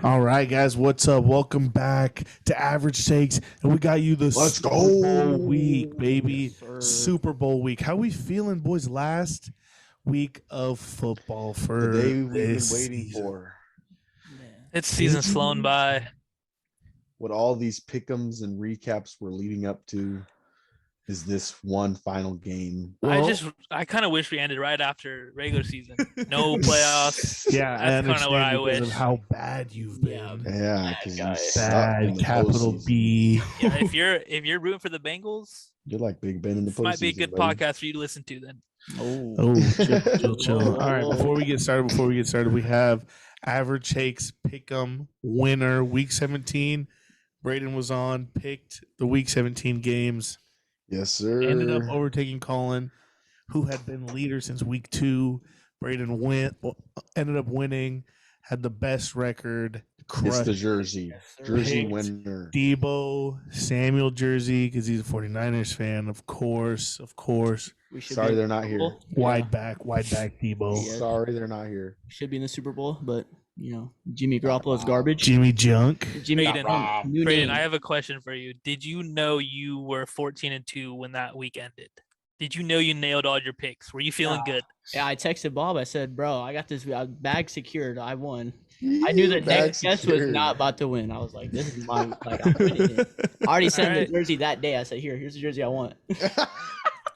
All right, guys, what's up? Welcome back to Average Takes, and we got you the Let's Super go. Bowl week, baby. Yes, sir. Super Bowl week. How we feeling, boys? Last week of football for The day we've been this waiting season. for. It's season's flown by. What all these pick'ems and recaps we're leading up to is this one final game. Well, I kind of wish we ended right after regular season. No playoffs. yeah, I That's kinda what I understand because of wish. how bad you've been. Yeah, because you guy. suck in Bad, the capital postseason. B. Yeah, if you're rooting for the Bengals, You're like Big Ben in the this postseason. might be a good buddy. podcast for you to listen to. Then Oh, chill. All right, before we get started, we have Average Takes Pick'em winner week 17. Braden was on, picked the week 17 games. Yes, sir. Ended up overtaking Colin, who had been leader since week 2. Braden ended up winning, had the best record. It's the jersey. Jersey Picked winner. Debo Samuel jersey because he's a 49ers fan, of course. We should Sorry be they're not here. Wide back Debo. Yeah. Sorry they're not here. should be in the Super Bowl, but Jimmy Garoppolo's garbage. Jimmy Junk. Jimmy Braden, new Brayden, name. I have a question for you. Did you know you were 14-2 when that week ended? Did you know you nailed all your picks? Were you feeling good? Yeah, I texted Bob. I said, "Bro, I got this bag secured. I won." I knew that next guest was not about to win. I was like, "This is my I'm winning it." I already sent Alright. the jersey that day. I said, "Here's the jersey I want."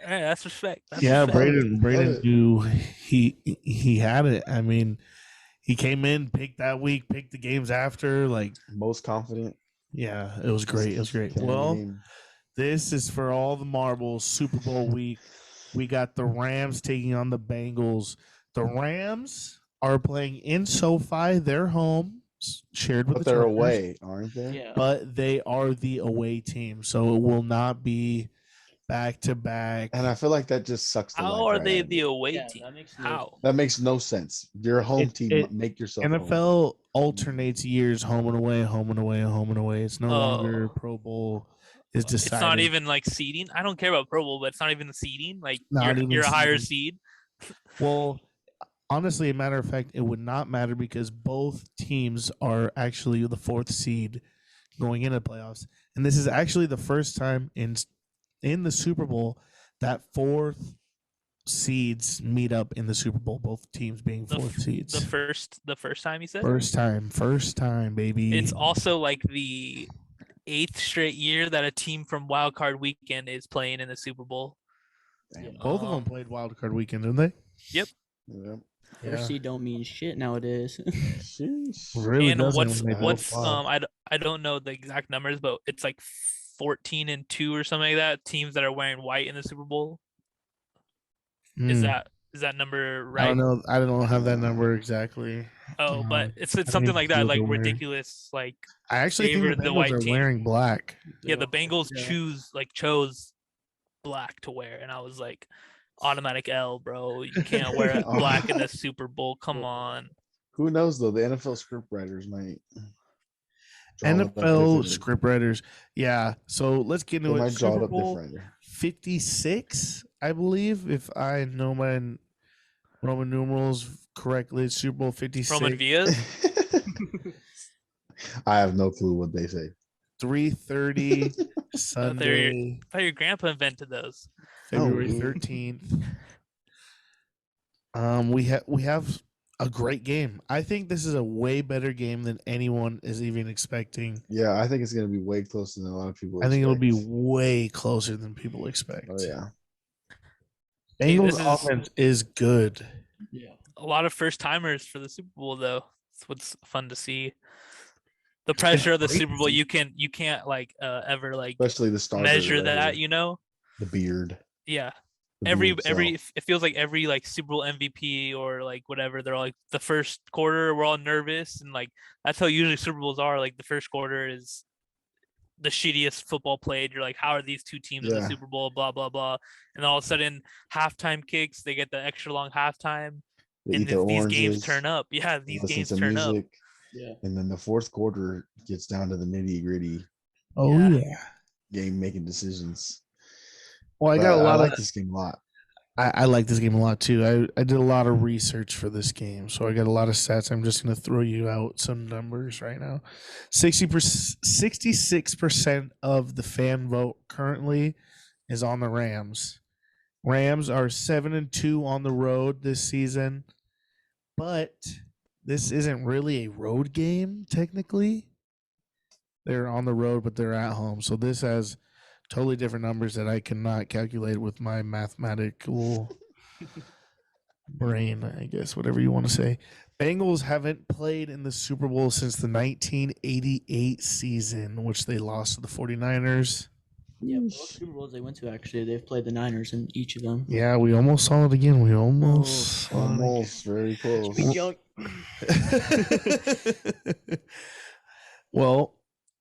Hey, that's respect. That's Yeah, respect. Braden knew he had it. I mean, he came in, picked that week, picked the games after. Like, Most confident. yeah, it was great. Killing the Well, game. this is for all the marbles. Super Bowl week. We got the Rams taking on the Bengals. The Rams are playing in SoFi. They're home, shared with But the they're Chargers, away, aren't they? Yeah. but they are the away team, so it will not be back to back. And I feel like that just sucks the How life are right they out of the it. away Yeah, team? that makes no- How? That makes no sense. You're a home team. Make yourself home. NFL alternates years, home and away, home and away, home and away. It's no longer Oh. Pro Bowl is It's decided. not even like seeding. I don't care about Pro Bowl, but it's not even the seeding. Like Not even you're a higher seeding. seed. Well, honestly, a matter of fact, it would not matter because both teams are actually the 4th seed going into the playoffs, and this is actually the first time in the Super Bowl that 4th seeds meet up in the Super Bowl. Both teams being The 4th seeds. The first time you said. First time, baby. It's also like the 8th straight year that a team from Wild Card Weekend is playing in the Super Bowl. Damn. Both of them played Wild Card Weekend, didn't they? Yeah. First seed don't mean shit nowadays. Sheesh. Really And doesn't what's when they both what's flop. I don't know the exact numbers, but it's like 14-2 or something like that. Teams that are wearing white in the Super Bowl. Is Hmm. that number I right? don't know. I don't have that number exactly. Oh, but it's I something think like it's that, like over there. ridiculous. Like I actually think Favored the the Bengals white are team. wearing black. yeah, the Bengals Yeah. chose black to wear, and I was like, automatic L, bro. You can't wear black in the Super Bowl. Come on. Who knows though? The NFL scriptwriters might. draw it up NFL differently. scriptwriters. Yeah. So let's get They into it. might draw it Super up Bowl different. 56, I believe, if I know my Roman numerals correctly. It's Super Bowl 56. Roman Villas. I have no clue what they say. 3:30 Sunday, I thought your grandpa invented those. February Oh. 13th. We have a great game. I think this is a way better game than anyone is even expecting. Yeah, I think it's going to be way closer than a lot of people. I think it'll be expect. way closer than people expect. Oh yeah. Hey, Bengals this is- offense is good. Yeah. A lot of first timers for the Super Bowl, though. It's what's fun to see. The pressure of the great Super to Bowl, see. you can't like ever like Especially the starter. measure right that, here. The beard. Yeah. The Every beard itself. it feels like every like Super Bowl MVP or like whatever, they're like the first quarter we're all nervous, and like that's how usually Super Bowls are. Like the first quarter is the shittiest football played. You're like, how are these two teams in the Yeah. Super Bowl? Blah blah blah. And all of a sudden, halftime kicks. They get the extra long halftime, They and eat their these games oranges, turn up. Yeah, they these listen games to turn up. music, Yeah. and then the fourth quarter gets down to the nitty gritty Oh Yeah. yeah. game making decisions. Well, I But got a lot like of this game a lot. I like this game a lot too. I did a lot of research for this game, so I got a lot of stats. I'm just going to throw you out some numbers right now. 66% of the fan vote currently is on the Rams. Rams are 7-2 on the road this season, but this isn't really a road game technically. They're on the road, but they're at home, so this has totally different numbers that I cannot calculate with my mathematical brain, I guess, whatever you want to say. Bengals haven't played in the Super Bowl since the 1988 season, which they lost to the 49ers. Yeah, both Super Bowls they went to, actually, they've played the Niners in each of them. Yeah, we almost saw it again. We almost saw it again. Almost very close. Big joke. Well,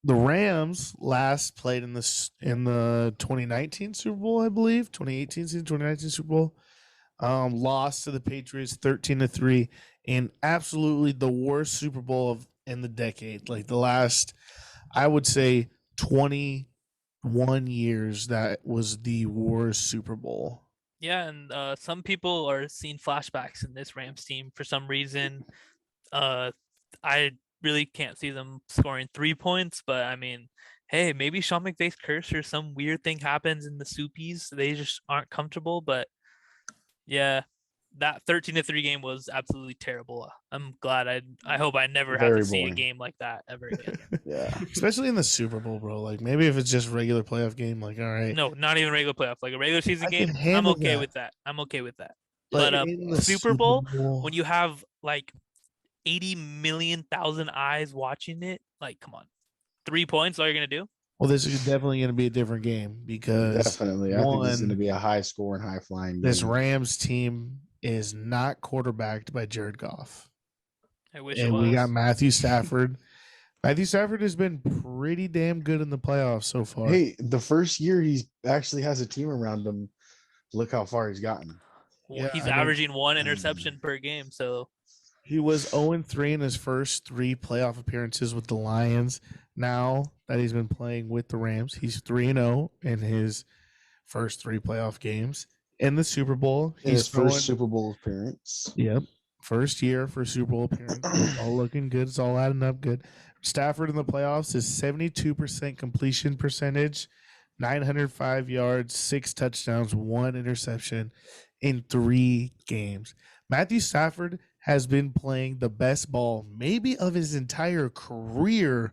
the Rams last played in the 2019 Super Bowl, I believe. 2018 season, 2019 Super Bowl. Lost to the Patriots 13-3 in absolutely the worst Super Bowl in the decade. Like the last, I would say, 21 years, that was the worst Super Bowl. Yeah, and some people are seeing flashbacks in this Rams team for some reason. I really can't see them scoring 3 points, but I mean, hey, maybe Sean McVay's curse or some weird thing happens in the Soupies. They just aren't comfortable, but yeah, that 13-3 game was absolutely terrible. I'm glad I hope I never have to see a game like that ever again. Yeah. Especially in the Super Bowl, bro. Like maybe if it's just regular playoff game, like all right. No, not even regular playoff, like a regular season game. I'm okay with that. I'm okay with that. But Super Bowl, when you have like 80 million thousand eyes watching it, like come on. 3 points, all you're gonna do? Well, this is definitely going to be a different game because Definitely. I think this is going to be a high score and high flying game. This Rams team is not quarterbacked by Jared Goff. I wish and it was. We got Matthew Stafford. Matthew Stafford has been pretty damn good in the playoffs so far. Hey, the first year he actually has a team around him. Look how far he's gotten. Well, he's averaging 1 interception per game, so he was 0-3 in his first 3 playoff appearances with the Lions. Now that he's been playing with the Rams, he's 3-0 in his first 3 playoff games. In the Super Bowl, his first Super Bowl appearance. Yep. First year for Super Bowl appearance. It's all looking good. It's all adding up good. Stafford in the playoffs is 72% completion percentage, 905 yards, 6 touchdowns, 1 interception in 3 games. Matthew Stafford has been playing the best ball maybe of his entire career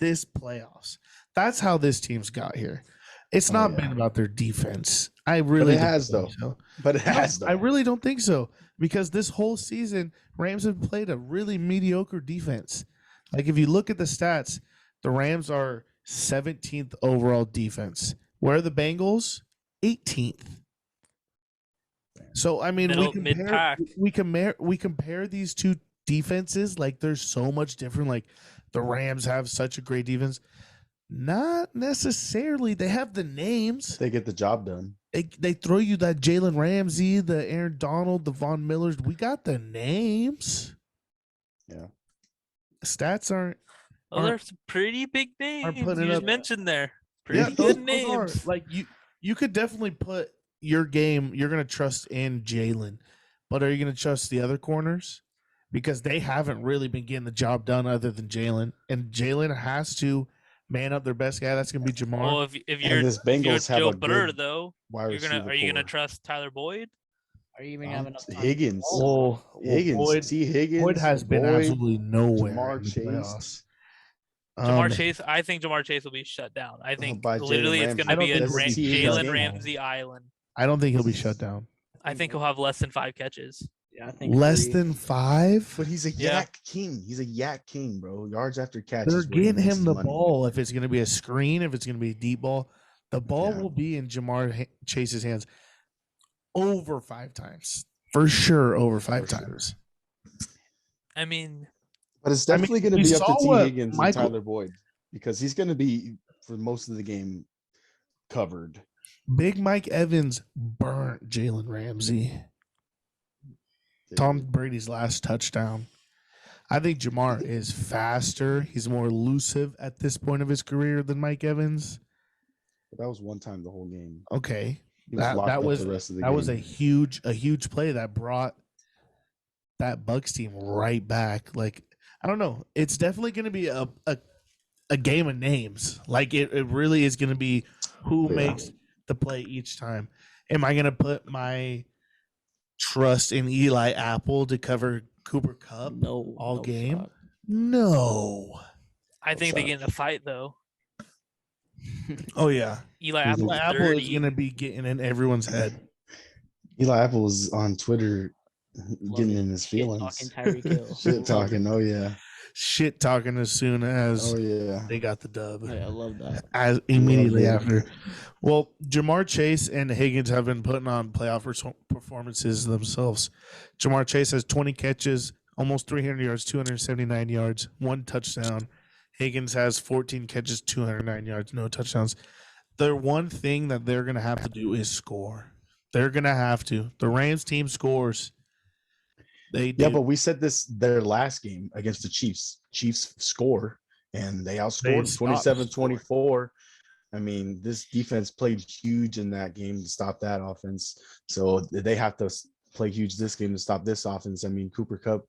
this playoffs. That's how this team's got here. It's not been about their defense. I really but it has though. So. But it has though. I really don't think so because this whole season Rams have played a really mediocre defense. Like if you look at the stats, the Rams are 17th overall defense, where the Bengals 18th. So I mean, we compare these two defenses like they're so much different. Like the Rams have such a great defense. Not necessarily. They have the names. They get the job done. They throw you that Jalen Ramsey, the Aaron Donald, the Von Millers. We got the names. Yeah. Stats aren't. Oh, there's some pretty big names you just mentioned there. Pretty good names. Like you could definitely put your game. You're gonna trust in Jalen, but are you gonna trust the other corners? Because they haven't really been getting the job done other than Jalen, and Jalen has to man up their best guy. That's gonna be Jamar. Well, if you're Joe Burr, though, are you gonna trust Tyler Boyd? Are you even having enough time? Higgins? Higgins. Higgins. Boyd has been absolutely nowhere. Jamar Chase. Jamar Chase. I think Jamar Chase will be shut down. I think literally it's going to be a Jalen Ramsey island. I don't think he'll be shut down. I think he'll have less than 5 catches. Yeah, I think less than 5. But he's a yak king. He's a yak king, bro. Yards after catch. They're getting him the ball. If it's going to be a screen, if it's going to be a deep ball, the ball will be in Jamar Chase's hands over 5 times. For sure, over 5 times. I mean, but it's definitely going to be up to T. Higgins and Tyler Boyd because he's going to be for most of the game covered. Big Mike Evans burnt Jalen Ramsey. Tom Brady's last touchdown. I think Jamar is faster. He's more elusive at this point of his career than Mike Evans. But that was one time the whole game. Okay. That was a huge play that brought that Bucks team right back. Like, I don't know. It's definitely going to be a game of names. Like, it really is going to be who makes the play each time. Am I going to put my trust in Eli Apple to cover Cooper Kupp all game? Shot. No. I think they get in a fight though. Oh yeah, Eli Apple is going to be getting in everyone's head. Eli Apple is on Twitter getting in his feelings. Shit talking. Oh yeah. Shit talking as soon as they got the dub. Oh, yeah, I love that. As immediately after. Well, Jamar Chase and Higgins have been putting on playoff performances themselves. Jamar Chase has 20 catches, almost 300 yards, 279 yards, 1 touchdown. Higgins has 14 catches, 209 yards, no touchdowns. The one thing that they're going to have to do is score. They're going to have to. The Rams team scores. They do. Yeah, but we said this their last game against the Chiefs. Chiefs score, and they outscored 27-24. I mean, this defense played huge in that game to stop that offense. So they have to play huge this game to stop this offense. I mean, Cooper Kupp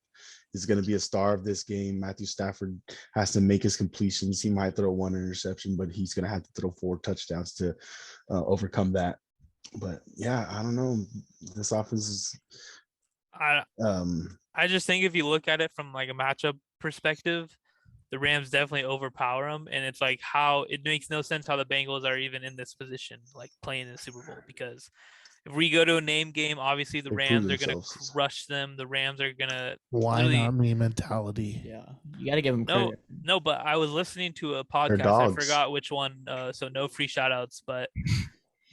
is going to be a star of this game. Matthew Stafford has to make his completions. He might throw 1 interception, but he's going to have to throw 4 touchdowns to overcome that. But yeah, I don't know. This offense is. I just think if you look at it from like a matchup perspective, the Rams definitely overpower them, and it's like how it makes no sense how the Bengals are even in this position, like playing in the Super Bowl. Because if we go to a name game, obviously the Rams are going to crush them. The Rams are going to why not me mentality. Yeah, you got to give them credit. No, but I was listening to a podcast. I forgot which one. So no free shout outs, but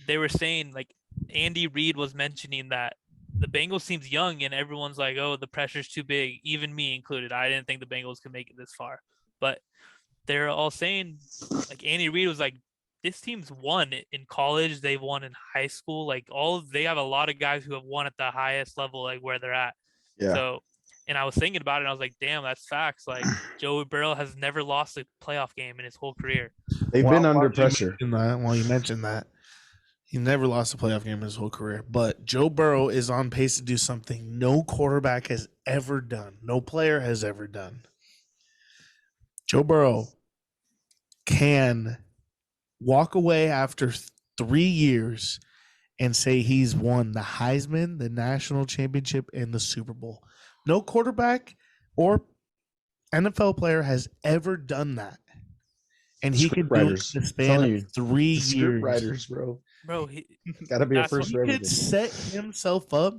they were saying like Andy Reid was mentioning that the Bengals seems young and everyone's like, oh, the pressure's too big, even me included. I didn't think the Bengals could make it this far. But they're all saying, like Andy Reid was like, this team's won in college. They've won in high school. Like they have a lot of guys who have won at the highest level, like where they're at. Yeah. So, and I was thinking about it and I was like, damn, that's facts. Like Joe Burrow has never lost a playoff game in his whole career. They've been under pressure. While you mentioned that. He never lost a playoff game in his whole career. But Joe Burrow is on pace to do something no quarterback has ever done. No player has ever done. Joe Burrow can walk away after 3 years and say he's won the Heisman, the national championship, and the Super Bowl. No quarterback or NFL player has ever done that. And he can do it in the span of 3 years. Script writers, bro, he gotta be a first for everything. He could set himself up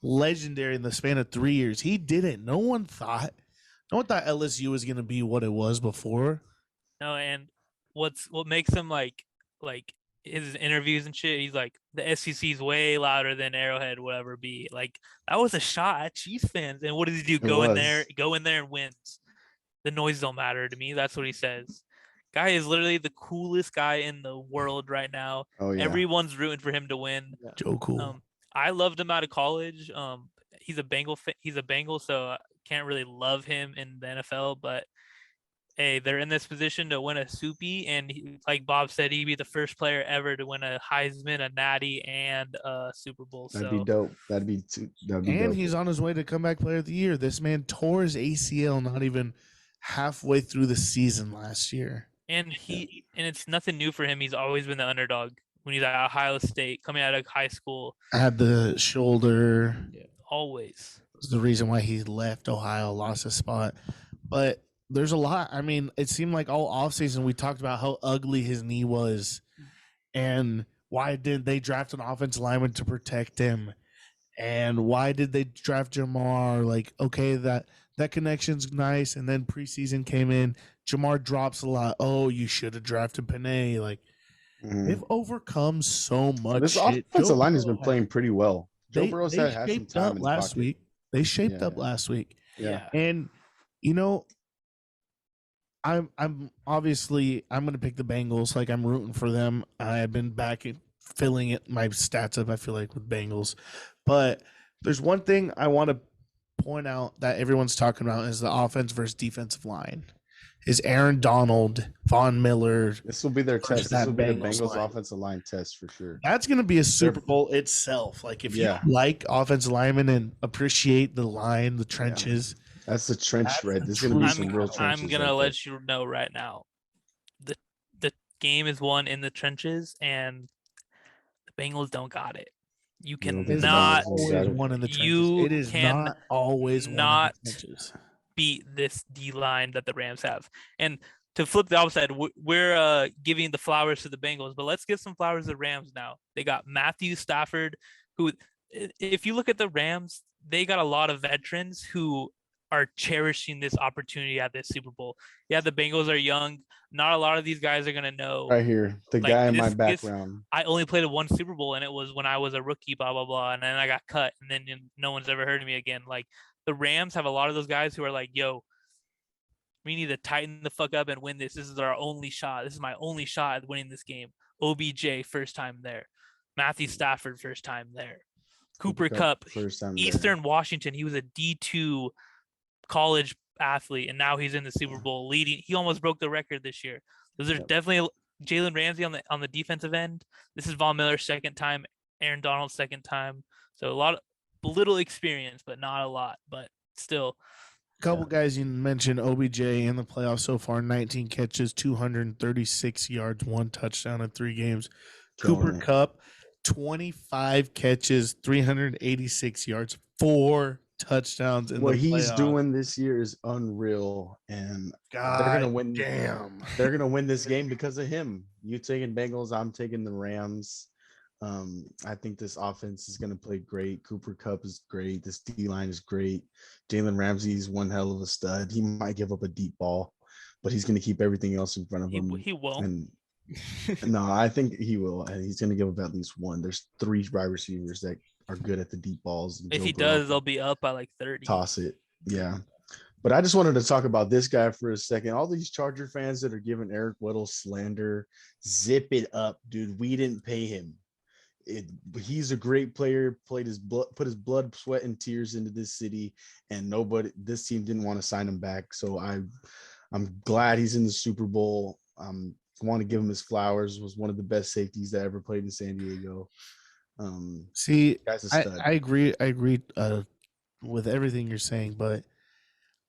legendary in the span of 3 years. He didn't. No one thought LSU was gonna be what it was before. No, and what makes him like his interviews and shit, he's like, the SEC's way louder than Arrowhead will ever be. Like that was a shot at Chiefs fans. And what does he do? Go in there and wins. The noise don't matter to me. That's what he says. Guy is literally the coolest guy in the world right now. Oh, yeah. Everyone's rooting for him to win. Yeah. Joe Cool. I loved him out of college. He's a Bengal, so I can't really love him in the NFL. But hey, they're in this position to win a Soupy, and like Bob said, he'd be the first player ever to win a Heisman, a Natty, and a Super Bowl. That'd be dope. That'd be and dope. He's on his way to comeback player of the year. This man tore his ACL not even halfway through the season last year. And it's nothing new for him. He's always been the underdog when he's at Ohio State, coming out of high school. Had the shoulder. Yeah, always. It's the reason why he left Ohio, lost his spot. But there's a lot. I mean, it seemed like all offseason we talked about how ugly his knee was and why didn't they draft an offensive lineman to protect him? And why did they draft Jamar? Like, okay, that connection's nice. And then preseason came in. Jamar drops a lot. Oh, you should have drafted Panay. Like, they've overcome so much. This offensive line has been playing pretty well. Joe Burrow's had some time last week. They shaped up last week. Yeah. And, you know, I'm obviously I'm gonna pick the Bengals. Like, I'm rooting for them. I've been back at filling it my stats up, I feel like, with Bengals. But there's one thing I want to point out that everyone's talking about is the offense versus defensive line. is Aaron Donald, Von Miller. This will be their test. This that will be the Bengals Bengals line. offensive line test for sure. That's going to be a Super Bowl itself. Like if Yeah. you like offensive linemen and appreciate the line, the trenches. That's the trench That's red. the There's going to be true some real trenches. I'm gonna right let you know right now. The game is won in the trenches, and the Bengals don't got it. You You don't think It's the cannot. Bengals always got it? one in the trenches. You It is can not always one in not the trenches. beat this D line that the Rams have. And to flip the opposite, we're giving the flowers to the Bengals, but let's give some flowers to the Rams now. They got Matthew Stafford, who, if you look at the Rams, they got a lot of veterans who are cherishing this opportunity at this Super Bowl. Yeah, the Bengals are young. Not a lot of these guys are gonna know. Right here, the like, guy in my background. I only played one Super Bowl, and it was when I was a rookie. Blah blah blah, and then I got cut, and then no one's ever heard of me again. Like the Rams have a lot of those guys who are like, "Yo, we need to tighten the fuck up and win this. This is our only shot. This is my only shot at winning this game." OBJ first time there, Matthew Stafford first time there, Cooper Kupp first time Eastern Washington. He was a D2 college athlete, and now he's in the Super Bowl leading. He almost broke the record this year. Those are definitely Jalen Ramsey on the defensive end. This is Von Miller's second time, Aaron Donald's second time. So little experience, but not a lot. But still, Couple guys you mentioned, OBJ in the playoffs so far, 19 catches, 236 yards, 1 touchdown in 3 games. Cooper Kupp, 25 catches, 386 yards, 4 touchdowns in what the he's playoffs. doing this year is unreal, and God, they're gonna win. Damn, they're gonna win this game because of him. You taking Bengals, I'm taking the Rams. I think this offense is gonna play great. Cooper Kupp is great. This D line is great. Jalen Ramsey's one hell of a stud. He might give up a deep ball, but he's gonna keep everything else in front of him. He won't. And no, I think he will, and he's gonna give up at least one. There's 3 wide receivers that are good at the deep balls. If he does, they'll be up by like 30. Toss it. Yeah. But I just wanted to talk about this guy for a second. All these Charger fans that are giving Eric Weddle slander, zip it up, dude. We didn't pay him. He's a great player, put his blood, sweat, and tears into this city, and this team didn't want to sign him back. So I'm glad he's in the Super Bowl. I want to give him his flowers. Was one of the best safeties that ever played in San Diego. See, I agree with everything you're saying, but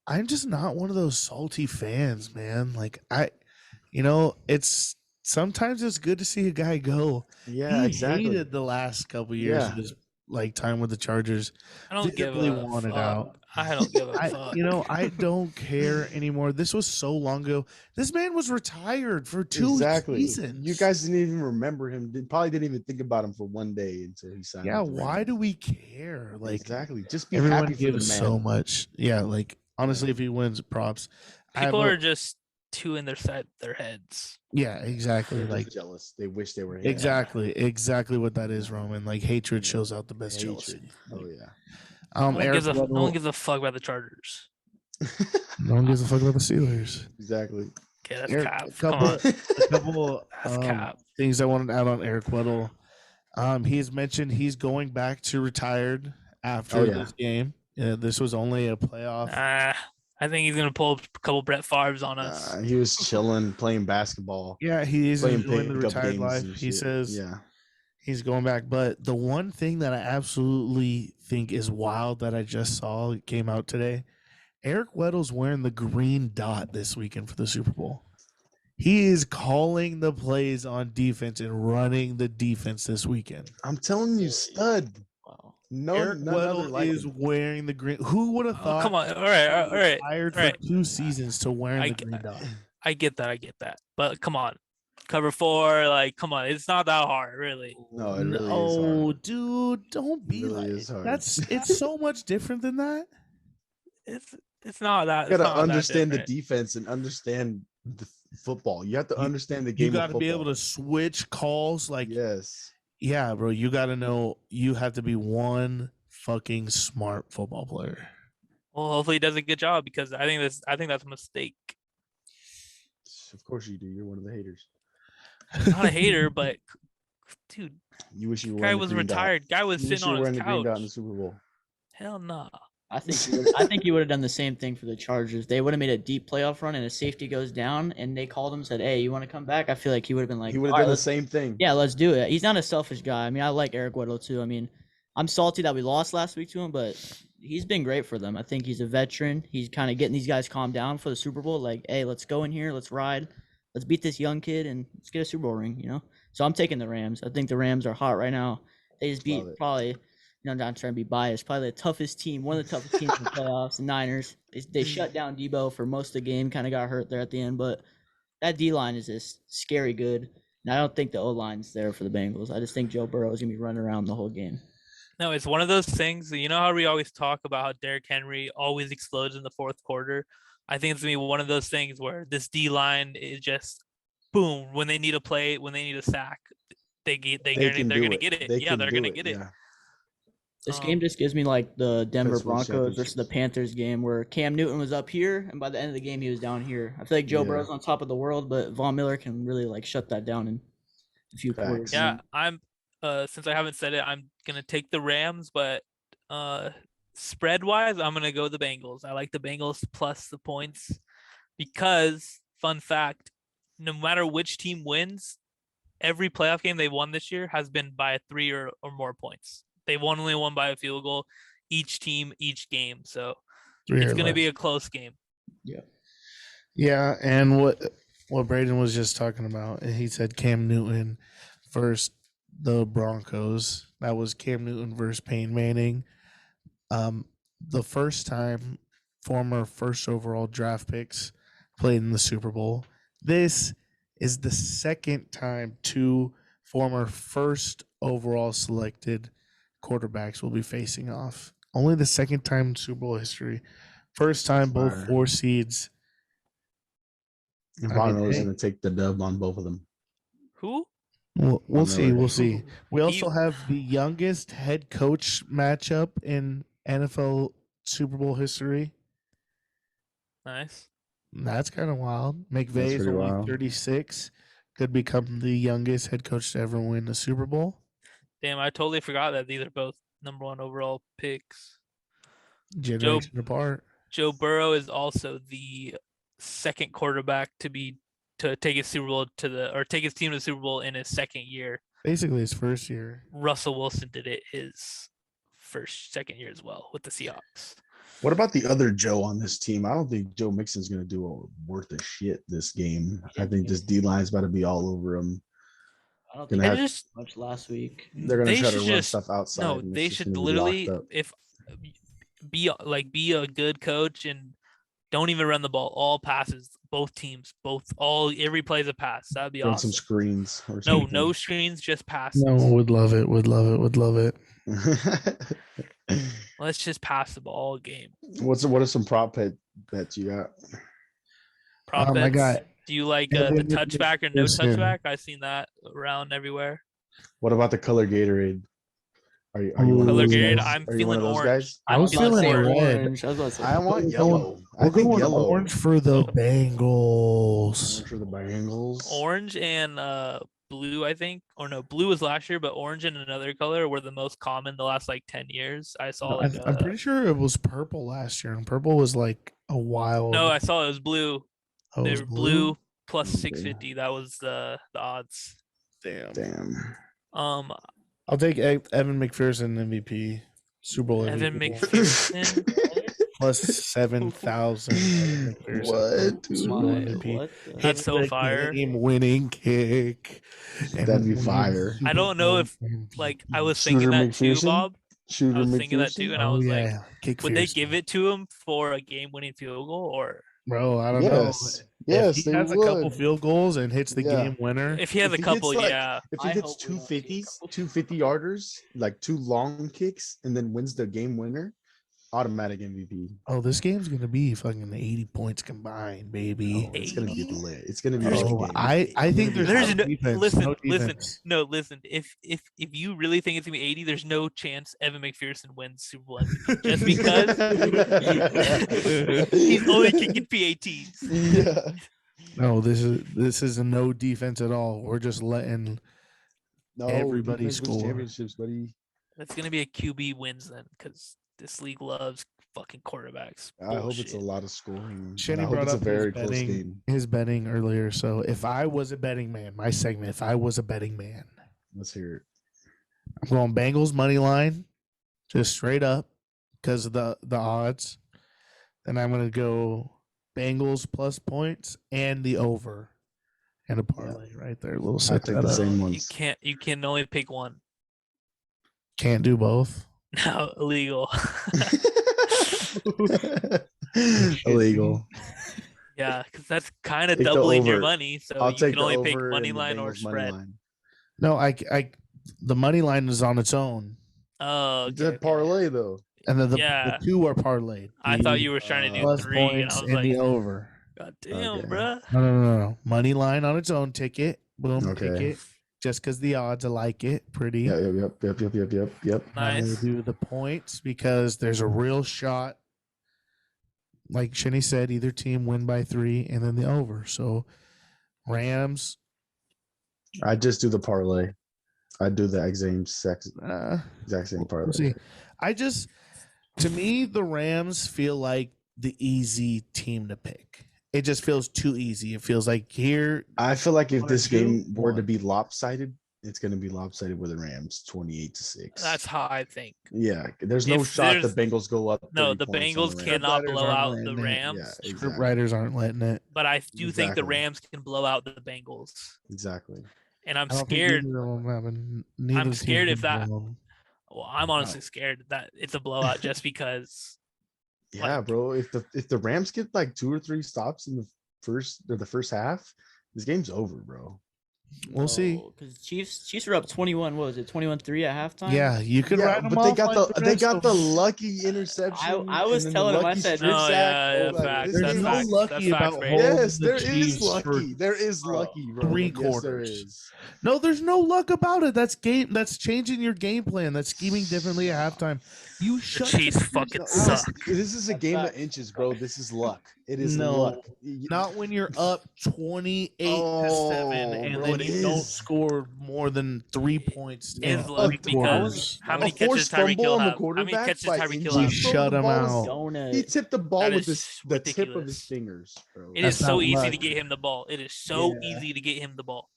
I'm just not one of those salty fans, man. Like sometimes it's good to see a guy go. Yeah, he exactly. hated the last couple years of his time with the Chargers. I don't give a wanted fuck. out. I don't give a fuck. I don't care anymore. This was so long ago. This man was retired for 2 seasons. You guys didn't even remember him. Probably didn't even think about him for one day until he signed. Yeah, why do we care? Like exactly. Just be everyone happy for the man. So much. Yeah, like honestly, if he wins, props. People are just too in their heads. Yeah, exactly. They're like jealous. They wish they were. Exactly what that is, Roman. Like hatred shows out the best jealousy. Oh yeah. No one gives a fuck about the Chargers. No one gives a fuck about the Steelers. Exactly. Okay, that's Eric, cap. A couple cap. things I wanted to add on Eric Weddle. He's mentioned he's going back to retired after this game. This was only a playoff. I think he's gonna pull a couple Brett Favres on us. He was chilling, playing basketball. Yeah, he is enjoying the retired life. He says he's going back. But the one thing that I absolutely think is wild that I just saw, it came out today, Eric Weddle's wearing the green dot this weekend for the Super Bowl. He is calling the plays on defense and running the defense this weekend. I'm telling you, stud. Wow. No, Eric Weddle is wearing the green. Who would have thought? Come on, all right. Hired for 2 seasons to wearing the green dot. I get that. But come on, cover 4. Like, come on, it's not that hard, really. No, it really is hard. Dude, don't be it's so much different than that. It's not that. You gotta understand the defense and understand the football. You have to understand the game. You got to be able to switch calls. Like, yeah, bro. You got to know. You have to be one fucking smart football player. Well, hopefully he does a good job, because I think that's a mistake. Of course you do. You're one of the haters. Not a hater, but dude, you wish you were. Guy was retired. Guy was sitting on his couch. Green dot in the Super Bowl. Hell no. I think he would have done the same thing for the Chargers. They would have made a deep playoff run, and a safety goes down, and they called him and said, "Hey, you want to come back?" I feel like he would have been like, he would have "All done right, the same thing. yeah, let's do it." He's not a selfish guy. I mean, I like Eric Weddle too. I mean, I'm salty that we lost last week to him, but he's been great for them. I think he's a veteran. He's kind of getting these guys calmed down for the Super Bowl. Like, hey, let's go in here, let's ride, let's beat this young kid, and let's get a Super Bowl ring. So I'm taking the Rams. I think the Rams are hot right now. They just beat probably. I'm not trying to be biased. Probably the toughest team, one of the toughest teams in the playoffs, the Niners. They shut down Debo for most of the game, kind of got hurt there at the end. But that D-line is just scary good. And I don't think the O-line's there for the Bengals. I just think Joe Burrow is going to be running around the whole game. No, it's one of those things. You know how we always talk about how Derrick Henry always explodes in the fourth quarter? I think it's going to be one of those things where this D-line is just, boom, when they need a play, when they need a sack, they're going to get it. Yeah, they're going to get it. Yeah. This game just gives me like the Denver Broncos championships. versus the Panthers game where Cam Newton was up here, and by the end of the game, he was down here. I feel like Joe Burrow's on top of the world, but Von Miller can really like shut that down in a few quarters. Yeah, I'm since I haven't said it, I'm gonna take the Rams, but spread wise, I'm gonna go the Bengals. I like the Bengals plus the points because, fun fact, no matter which team wins, every playoff game they won this year has been by 3 or more points. They've only won by a field goal each team, each game. So it's going to be a close game. Yeah. Yeah. And what Braden was just talking about, he said Cam Newton versus the Broncos. That was Cam Newton versus Peyton Manning. The first time former first overall draft picks played in the Super Bowl. This is the second time two former first overall selected quarterbacks will be facing off. Only the second time in Super Bowl history. First time both 4 seeds. Von Miller's going to take the dub on both of them. Who? We'll see. We'll see. We also have the youngest head coach matchup in NFL Super Bowl history. Nice. That's kind of wild. McVay is only 36. Could become the youngest head coach to ever win a Super Bowl. Damn, I totally forgot that these are both number 1 overall picks. Generation apart. Joe Burrow is also the second quarterback to take his Super Bowl take his team to the Super Bowl in his second year. Basically his first year. Russell Wilson did it his second year as well with the Seahawks. What about the other Joe on this team? I don't think Joe Mixon's going to do a worth of shit this game. I think this D-line's about to be all over him. I don't think they just much last week. They're going to try to run stuff outside. No, they should literally be a good coach and don't even run the ball. All passes, both teams, every play's a pass. That'd be awesome. Some screens. Or no screens, just passes. No, would love it. Would love it. Let's just pass the ball all game. What are some prop bets you got? Prop bets. Do you like the touchback or no touchback? I've seen that around everywhere. What about the color Gatorade? Are you color Gatorade? I'm feeling orange. I was feeling red. I want yellow. I think yellow. Orange for the Bengals. Orange for the Bengals. Orange and blue, I think. Or no, blue was last year, but orange and another color were the most common the last 10 years. I saw I'm pretty sure it was purple last year, and purple was like a wild. No, I saw it was blue. Oh, they were blue plus 650. That was the odds. Damn. I'll take Evan McPherson MVP Super Bowl. Evan McPherson plus 7,000. What? That's so fire. Game-winning kick. That'd be fire. I don't know if I was thinking that too, Bob. I was thinking that too, and I was would they give it to him for a game-winning field goal or? Bro, I don't know. Yes, if he has a couple field goals and hits the game winner. If he has a couple, If he hits 250 yarders, like 2 long kicks, and then wins the game winner, automatic MVP. Oh, this game's gonna be fucking 80 points combined, baby. It's gonna be lit. It's gonna be. I think there's no defense. Listen. If you really think it's gonna be 80, there's no chance Evan McPherson wins Super Bowl MVP just because he's only kicking PATs. Yeah. No, this is a no defense at all. We're just letting everybody score. Championships, buddy. That's gonna be a QB wins then, because this league loves fucking quarterbacks. I hope it's a Bullshit. lot of scoring. And Shenny I hope brought it's a up very close betting, game. his betting earlier. So if I was a betting man, my segment, if I was a betting man, Let's hear it. I'm going Bengals money line, just straight up because of the odds. Then I'm gonna go Bengals plus points and the over, and a parlay right there. A little I set take that the up. same You ones. can't. You can only pick one. Can't do both. No, illegal. Illegal. Yeah, because that's kind of Take the doubling your over. money. So I'll you take can the only pick over money and the line or Bengals money spread. line. No, the money line is on its own, Oh, You okay, did okay. parlay though. and then the Yeah. two are parlayed. I thought The you were trying to do plus 3, and points I was and like, the over. God damn, Okay. bruh. No. Money line on its own ticket. Boom, Okay. ticket. Just because the odds, I like it. Pretty. Yep. I Nice. do the points because there's a real shot. Like Shinny said, either team win by 3 and then the over. So Rams, I just do the parlay. I do the exact same we'll parlay. see. To me, the Rams feel like the easy team to pick. It just feels too easy. It feels like here. I feel like if One or this two, game were to one. be lopsided, it's going to be lopsided with the Rams, 28-6. That's how I think. Yeah. There's no If shot the there's- Bengals go up. No, 30 the points on Bengals the Rams. cannot Riders blow aren't out letting the it. Rams, Yeah, Script exactly. writers aren't letting it. but I do think the Exactly. Rams can blow out the Bengals. Exactly. And I'm I don't scared. think either of them have neither I'm team scared if can that. blow them. Well, I'm honestly scared that it's a blowout just because. Yeah, Like- bro. If the Rams get like 2 or 3 stops in the first half, this game's over, bro. We'll see. Because Chiefs were up 21. What was it? 21-3 at halftime. Yeah, you could Yeah, write them but off. they got like they rest got of the them. lucky interception. I was and then telling the him, I lucky said, strip No, sack. yeah, Like, facts. this There's That's game no is- facts. lucky That's about facts, Ray. holding Yes, the there is Chiefs for lucky. There is Bro, lucky, bro. 3 Yes, there quarters. is. No, there's no luck about it. That's changing your game plan. That's scheming differently at halftime. You shut Chiefs the fucking No, suck. This is a That's game of facts. inches, bro. This is luck. It is No, luck. not when you're up 28-7 Oh, and bro, then it you don't is. score more than 3 points Is in luck 3 because quarters. how A many catches forced Tyreek fumble Hill on the have? How many quarterback catches by Tyreek Hill We have? inches, bro. shut The him ball is- out. Donut. He tipped the ball That with is the tip of his ridiculous. fingers, bro. It That's is so not easy luck. to get him the ball. It is so Yeah. easy to get him the ball.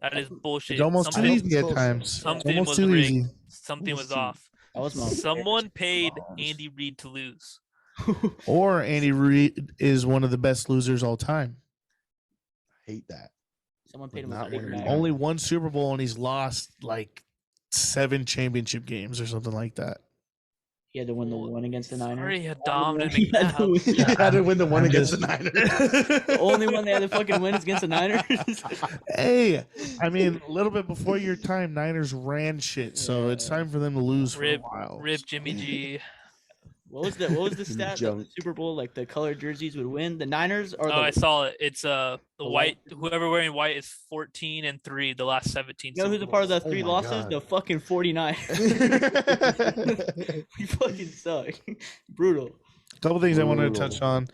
That is bullshit. It's almost too I hope easy it's at close, times. though. It's Something almost was too rigged. easy. Something was Too- off. That was my Someone paid Mahomes. Andy Reid to lose. Or Andy Reid is one of the best losers all time. Hate that. Someone paid him Not a big one of bag. you. Only one Super Bowl and he's lost like 7 championship games or something like that. He had to win the one against the Niners. Sorry, The Donovan only one he had to win. He had to win the one I'm against the just- Niners. The only one they had to fucking win is against the Niners. Hey, I mean, a little bit before your time, Niners ran shit, so it's time for them to lose for a Rip, while. Rip Jimmy G. What was the stat that the Junk. Super Bowl, like the colored jerseys would win? The Niners or Oh, the I saw it. It's the white? white. Whoever wearing white is 14-3. The last 17. you know who's Super a part of the Bowls. 3 my losses? God. The fucking 49. We fucking suck. Brutal. A couple things I wanted to Brutal. touch on.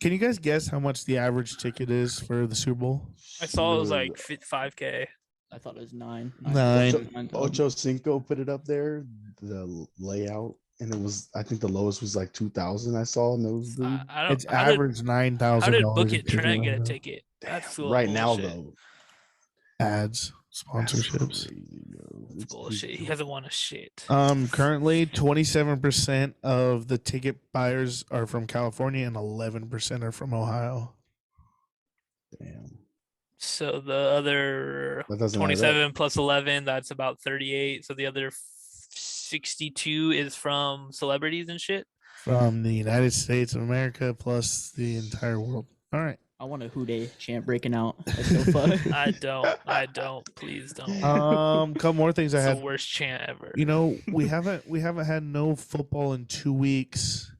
Can you guys guess how much the average ticket is for the Super Bowl? I saw it was like 5K. I thought it was 9. Nine. Ocho Cinco put it up there, the layout, and it was, I think the lowest was like 2,000. I saw nosebleed. I don't. It's how did- average $9,000. How did Book a It Trent get a ticket. ticket? That's a Right now, bullshit. though, Ads, That's sponsorships. crazy, bro. It's It's bullshit. He hasn't won a shit. Currently 27% of the ticket buyers are from California and 11% are from Ohio. Damn. So the other That doesn't add up. 27 plus 11, that's about 38. So the other 62 is from celebrities and shit. From the United States of America plus the entire world. All right. I want a Who Day chant breaking out. That's so fun. I don't. Please don't. Couple more things I It's the had. worst chant ever. You know, we haven't had no football in 2 weeks.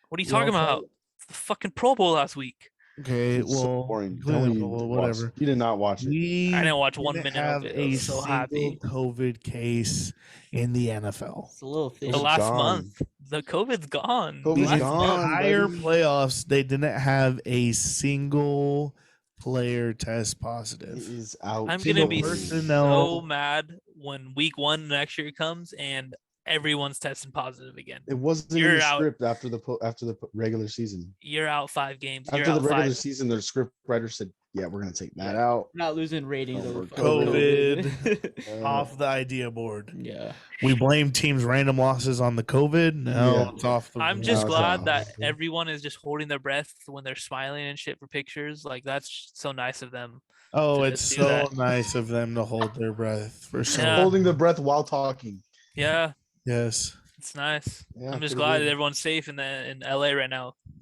What are you we talking also- about? The fucking Pro Bowl last week. Okay, It's so well, boring. clearly, Tell me well, to whatever. watch. You did not watch it. We I didn't watch 1 didn't minute have of it. I a was so single happy. COVID case in the NFL. It's a little The fishy. It's last gone. month, the COVID's gone. COVID's The gone, entire buddy. playoffs, they didn't have a single player test It positive. is out. I'm Single gonna be person, so no. mad when week 1 next year comes and everyone's testing positive again. It wasn't in You're the out. script after the regular season. You're out 5 games. You're After the out regular 5. season, the script writer said, "Yeah, we're gonna take that Yeah. out." We're not losing ratings Oh, over we're COVID. Off the idea board. Yeah. We blame teams' random losses on the COVID. No, Yeah. it's off the I'm board. just No, it's glad not. that everyone is just holding their breath when they're smiling and shit for pictures. Like that's so nice of them. Oh, to it's just do so that. nice of them to hold their breath for so Yeah. Holding the breath while talking. Yeah, Yes. it's nice. Yeah, I'm just pretty glad good. that everyone's safe in LA right now. Yeah,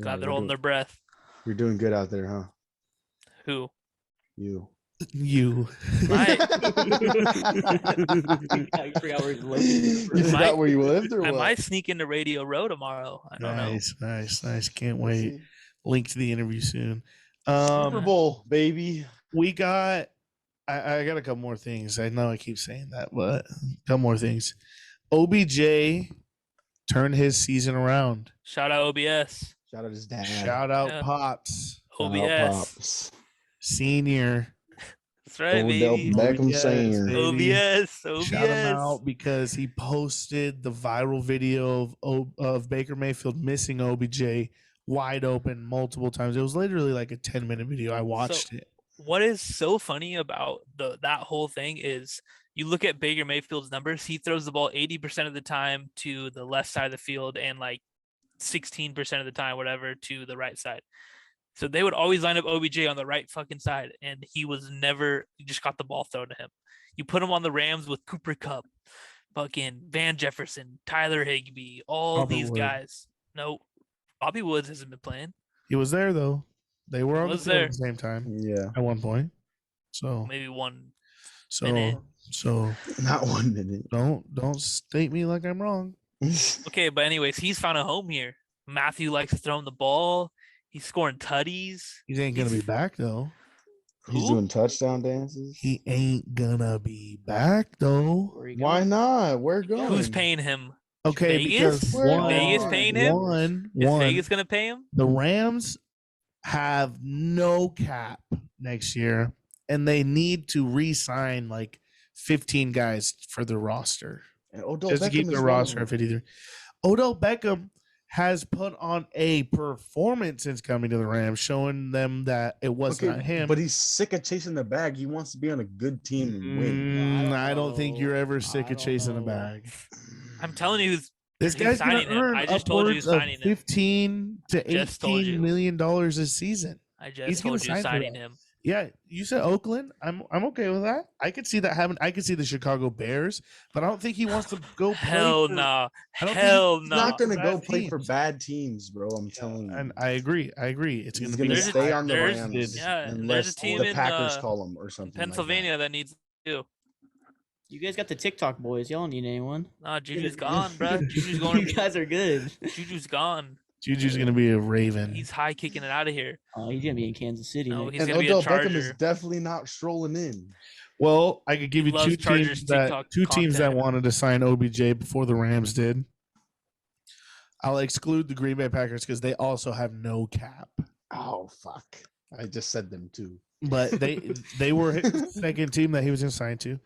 Glad they're you're holding their doing- breath. You're doing good out there, huh? Who? You. You. I- I forgot where he's located. You forgot might- where you lived, or I what? might sneak into Radio Row tomorrow. I don't know. Nice. Can't We'll wait. see. Link to the interview soon. Super Bowl, baby. We got. I got a couple more things. I know I keep saying that, but a couple more things. OBJ turned his season around. Shout out OBS. Shout out his dad. Shout out Yeah. Pops Shout out OBS. Pops. Senior. That's right, Odell baby. Beckham Yes, Senior. baby. OBS. Shout him out because he posted the viral video of Baker Mayfield missing OBJ wide open multiple times. It was literally like a 10-minute video. I watched it. What is so funny about that whole thing is you look at Baker Mayfield's numbers. He throws the ball 80% of the time to the left side of the field and like 16% of the time, whatever, to the right side. So they would always line up OBJ on the right fucking side, and he just got the ball thrown to him. You put him on the Rams with Cooper Kupp, fucking Van Jefferson, Tyler Higbee, all Robert these Wood. guys. No, Bobby Woods hasn't been playing. He was there though. They were on the Was field there. at the same time Yeah. at one point. So Maybe one. so minute. so Not 1 minute. don't state me like I'm wrong. Okay, but anyways, he's found a home here. Matthew likes throwing the ball. He's scoring tutties. He ain't gonna be back though. He's Who? doing touchdown dances. He ain't gonna be back though. Where he Why going? not? Where going? Who's paying him? Okay, Vegas? because Where one, Vegas paying him? Is one, Vegas gonna pay him? the Rams have no cap next year, and they need to re-sign like 15 guys for their roster And Odell just to Beckham keep is their one roster of at them. 53. Odell Beckham has put on a performance since coming to the Rams, showing them that it was Okay, not him. but he's sick of chasing the bag. He wants to be on a good team and win. I don't think you're ever sick I of don't chasing a know. bag. I'm telling you, This Who's guy's gonna signing him? earn I just told you upwards who's of signing him. 15 to Just told 18 you. million dollars this season. I He's just gonna told you sign for signing that. him. Yeah, you said Oakland. I'm okay with that. I could see that having. I could see the Chicago Bears, but I don't think he wants to go. Play Hell for, nah. I don't think Hell He's nah. not going to Bad go play for teams. bad teams, bro. I'm telling you. And I agree. It's He's going to going be. to There's a- stay on the there's- Rams yeah, and there's a unless team the in, Packers call him or something. Pennsylvania that needs to. You guys got the TikTok boys. Y'all don't need anyone. Nah, Juju's gone, bro. Juju's going. You guys are good. Juju's gone. Juju's going to be a Raven. He's high kicking it out of here. Oh, he's gonna be in Kansas City. No, next. he's And gonna be a Odell Beckham is Charger. definitely not strolling in. Well, I could give He you loves two Chargers teams that TikTok teams that content. wanted to sign OBJ before the Rams did. I'll exclude the Green Bay Packers because they also have no cap. Oh, fuck. I just said them too. But they were his second team that he was going to sign to.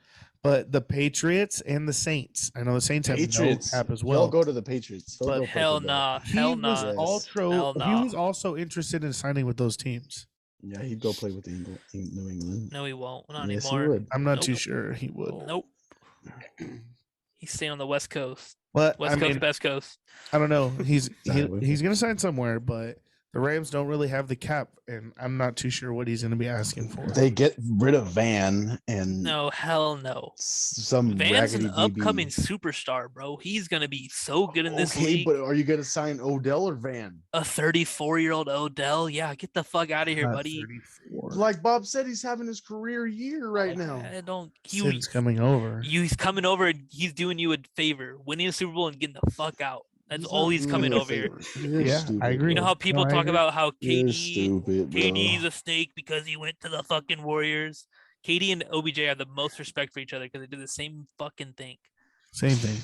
But the Patriots and the Saints. I know the Saints have Patriots. no cap as He'll well. go to the Patriots. He'll But go play Hell for them. nah. He Hell was nah. Yes. also Hell he nah. was also interested in signing with those teams. Yeah, he'd go play with the New England. No, he won't. Not Yes, anymore. he would. I'm not Nope. too sure he would. Nope. He's staying on the West Coast. But West I Coast, mean, best coast. I don't know. He's Exactly. he's going to sign somewhere, but the Rams don't really have the cap, and I'm not too sure what he's going to be asking for. They get rid of Van and No, hell no. some Van's raggedy an upcoming DB. superstar, bro. He's gonna be so good in this Okay, league. but are you going to sign Odell or Van? A 34-year-old Odell, yeah, get the fuck out of here, Not buddy. 34. Like Bob said, he's having his career year right now. I don't. Sid's coming over. He's coming over. And he's doing you a favor, winning a Super Bowl and getting the fuck out. That's He's all not he's doing coming me a over here. favor. You're Yeah, I stupid, agree. You know bro. how people No, I talk agree. about how You're KD, stupid, bro. KD's a snake because he went to the fucking Warriors. KD and OBJ have the most respect for each other because they do the same fucking thing. Same thing.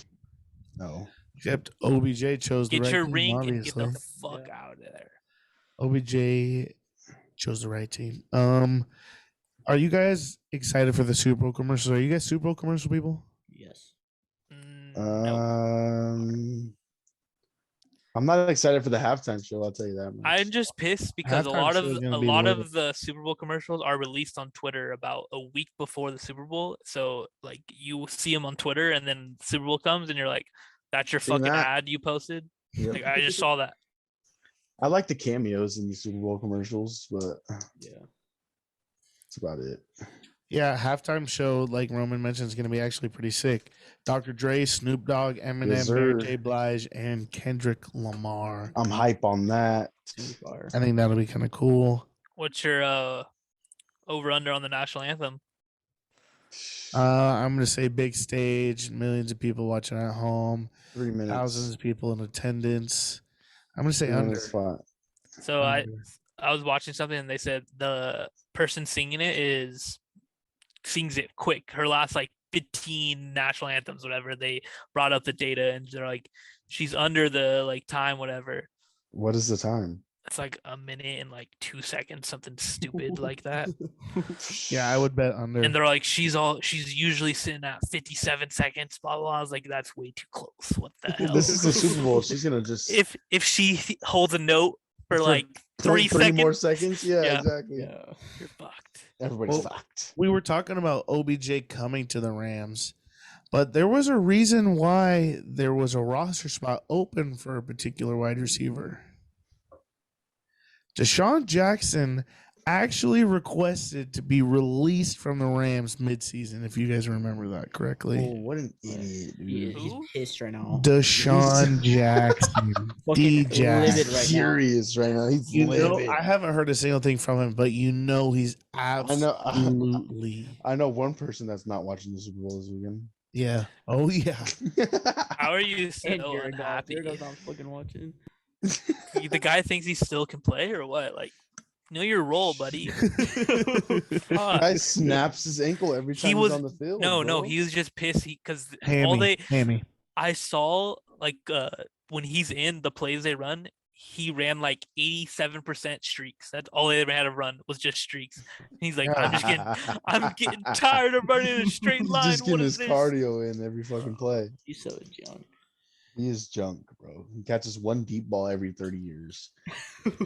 No. Except OBJ chose the Get right your team, ring obviously. and get the fuck out of there. OBJ chose the right team. Are you guys excited for the Super Bowl commercials? Are you guys Super Bowl commercial people? Yes. I'm not excited for the halftime show. I'll tell you that much. I'm just pissed because a Halftime lot show of is gonna be lit. the Super Bowl commercials are released on Twitter about a week before the Super Bowl. So like you see them on Twitter, and then the Super Bowl comes, and you're like, "That's your Seen fucking that? ad you posted." Yep. Like I just saw that. I like the cameos in the Super Bowl commercials, but Yeah. that's about it. Yeah, halftime show, like Roman mentioned, is going to be actually pretty sick. Dr. Dre, Snoop Dogg, Eminem, Yes, Mary sir. J. Blige, and Kendrick Lamar. I'm hype on that. I think that'll be kind of cool. What's your over under on the national anthem? I'm going to say big stage, millions of people watching at home, 3 minutes. thousands of people in attendance. I'm going to say 3 under. minutes flat. So Under. I was watching something, and they said the person singing it sings it quick. Her last like 15 national anthems, whatever, they brought up the data, and they're like, she's under the like time, whatever. What is the time? It's like a minute and like 2 seconds, something stupid like that. Yeah, I would bet under. And they're like, she's usually sitting at 57 seconds, blah blah. I was like, that's way too close. What the hell? This is the Super Bowl. She's gonna just if she holds a note for like 3 three seconds, more seconds. Yeah, Yeah. exactly. Yeah. you're fucked. Everybody's Well, fucked. We were talking about OBJ coming to the Rams, but there was a reason why there was a roster spot open for a particular wide receiver. Deshaun Jackson actually requested to be released from the Rams midseason, if you guys remember that correctly. Oh, what an idiot, dude. He's Who? pissed right now. Deshaun Jackson. Fucking D livid Jackson. right now. Furious right now. He's You know, livid. I haven't heard a single thing from him, but you know he's know. absolutely. I know one person that's not watching the Super Bowl this weekend. Yeah. Oh, yeah. How are you so And Jared Goff. unhappy? Jared Goff's not fucking watching. The guy thinks he still can play or what? Like, know your role, buddy. Fuck. Guy snaps his ankle every time He he's was- on the field. No, bro. he was just pissed because all Hammy. Hammy. I saw like when he's in the plays they run, he ran like 87% streaks. That's all they ever had to run was just streaks. And he's like, I'm getting tired of running a straight He's line. just What getting is his this? cardio in every fucking play. He's so junk. He is junk, bro. He catches one deep ball every 30 years,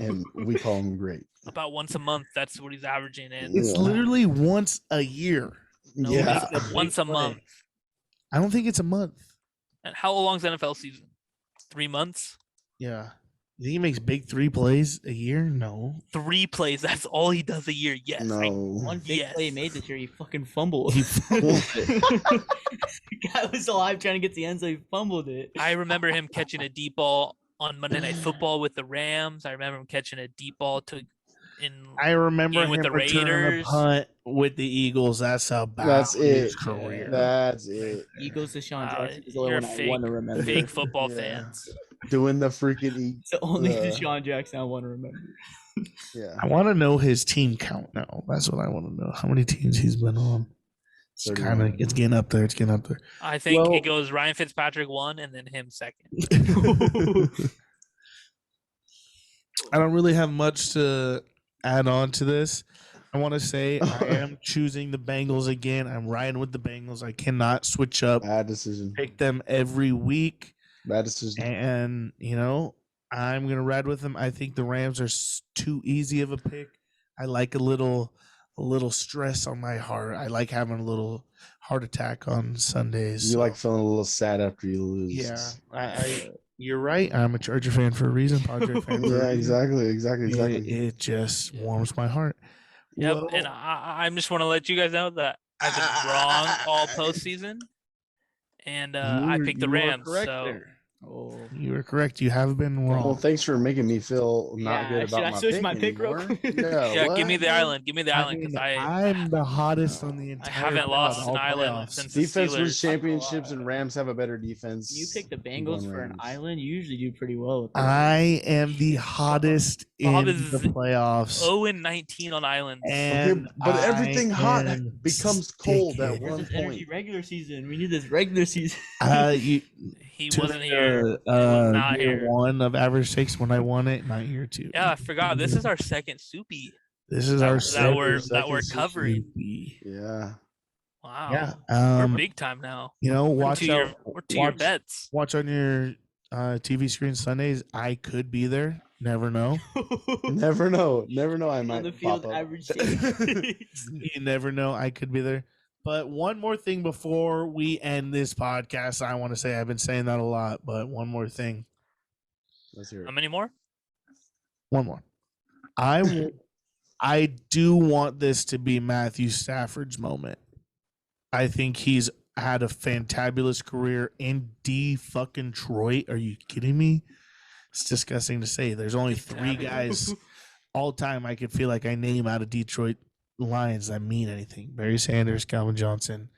and we call him great. About once a month. That's what he's averaging in. It's Yeah. literally once a year. No, Yeah. it's once a month. I don't think it's a month. And how long's the NFL season? 3 months? Yeah. You think he makes big 3 plays a year? No. 3 plays. That's all he does a year. Yes. No. One big Yes. play he made this year, he fucking fumbled. He fumbled The guy was alive trying to get to the end zone, he fumbled it. I remember him catching a deep ball on Monday Night Football with the Rams. I remember him catching a deep ball I remember Game him with the returning a Raiders. punt with the Eagles. That's about That's his it. career. That's it. Eagles to Sean Wow, Jackson is the only you're one I fake- want to remember. fake football Yeah. fans. Doing the freaking It's the only Yeah. Deshaun Jackson I want to remember. yeah. I want to know his team count now. That's what I want to know. How many teams he's been on. It's 31. kind of it's getting up there. It's getting up there. I think Well- it goes Ryan Fitzpatrick 1 and then him 2nd. I don't really have much to add on to this. I want to say I am choosing the Bengals again. I'm riding with the Bengals. I cannot switch up. Bad decision. Pick them every week. Bad decision. And, I'm going to ride with them. I think the Rams are too easy of a pick. I like a little stress on my heart. I like having a little heart attack on Sundays. You so- like feeling a little sad after you lose. Yeah. You're right. I'm a Charger fan for a reason. Padre fan for a Yeah, reason. exactly. It just warms my heart. Yep. Well, And I just want to let you guys know that I've been wrong all postseason. And I picked the you are Rams. correct So there. Oh. You were correct. You have been wrong. Well, thanks for making me feel not Yeah, good should I about switch my pick real anymore. quick? yeah, what? give me the island. Give me the island because I'm the hottest on the I entire. haven't lost all an island playoffs. since the Defense wins Steelers. championships, and Rams have a better defense. You pick the I'm Bengals going for an Rams. island. You usually do pretty well with that. I am the hottest Bob in is the playoffs. 0-19 on islands. And but everything I hot am becomes cold at sticking. Where's one this energy point. regular season? We need this regular season. He to wasn't the, here. not year here. 1 of average takes when I won it, not year 2. Yeah, I forgot. This is our second soupy. This is our that we're second covering. Soupy. Yeah. Wow. Yeah. We're big time now. You know, watch We're out. to your bets. Watch on your TV screen Sundays. I could be there. Never know. Never know. Never know. I might On the field, pop up. average. You never know. I could be there. But one more thing before we end this podcast, I want to say I've been saying that a lot, but one more thing. Let's hear it. How many more? One more. I do want this to be Matthew Stafford's moment. I think he's had a fantabulous career in fucking Detroit. Are you kidding me? It's disgusting to say. There's only 3 guys all time I could feel like I name out of Detroit Lions that mean anything. Barry Sanders, Calvin Johnson,